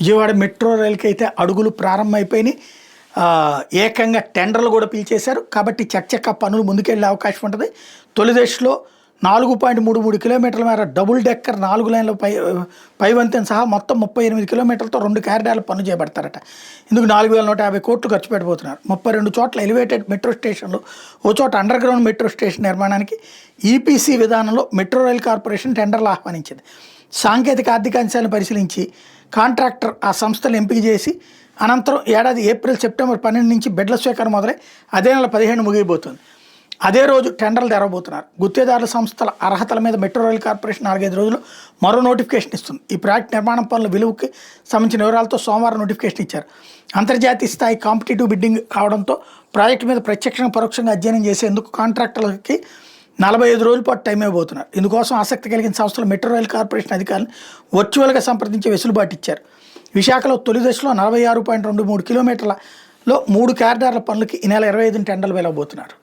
Vijayawada metro రైలుకి అయితే అడుగులు ప్రారంభమైపోయినాయి. ఏకంగా టెండర్లు కూడా పిలిచేశారు. కాబట్టి చకచకా పనులు ముందుకెళ్లే అవకాశం ఉంటుంది. తొలి దశలో 4.33 కిలోమీటర్ల మేర డబుల్ డెక్కర్ 4 లైన్ల పై వంతెన సహా మొత్తం 38 కిలోమీటర్లతో 2 కారిడార్లు పనులు చేపడతారట. ఇందుకు 4,150 కోట్లు ఖర్చు పెట్టబోతున్నారు. 32 చోట్ల ఎలివేటెడ్ మెట్రో స్టేషన్లు, ఓ చోట అండర్ గ్రౌండ్ మెట్రో స్టేషన్ నిర్మాణానికి ఈపీసీ విధానంలో మెట్రో రైల్ కార్పొరేషన్ టెండర్లు ఆహ్వానించింది. సాంకేతిక ఆర్థిక అంశాలను పరిశీలించి కాంట్రాక్టర్ ఆ సంస్థలు ఎంపిక చేసి అనంతరం ఏడాది ఏప్రిల్ సెప్టెంబర్ 12 నుంచి బెడ్ల స్వీకారం మొదలై అదే నెల 15 ముగియబోతుంది. అదే రోజు టెండర్లు తెరవబోతున్నారు. గుత్తేదారుల సంస్థల అర్హతల మీద మెట్రో రైల్ కార్పొరేషన్ 4-5 రోజులు మరో నోటిఫికేషన్ ఇస్తుంది. ఈ ప్రాజెక్ట్ నిర్మాణం పనుల విలువకి సంబంధించిన వివరాలతో సోమవారం నోటిఫికేషన్ ఇచ్చారు. అంతర్జాతీయ స్థాయి కాంపిటేటివ్ బిడ్డింగ్ కావడంతో ప్రాజెక్టు మీద ప్రత్యక్షంగా పరోక్షంగా అధ్యయనం చేసేందుకు కాంట్రాక్టర్లకి 45 రోజుల పాటు టైం ఇవ్వబోతున్నారు. ఇందుకోసం ఆసక్తి కలిగిన సంస్థలు మెట్రో రైల్ కార్పొరేషన్ అధికారులను వర్చువల్గా సంప్రదించే వెసులుబాటు ఇచ్చారు. విశాఖలో తొలి దశలో 46.23 కిలోమీటర్లలో 3 కారిడార్ల పనులకి ఈ నెల 25 టెండర్లు వెలవబోతున్నారు.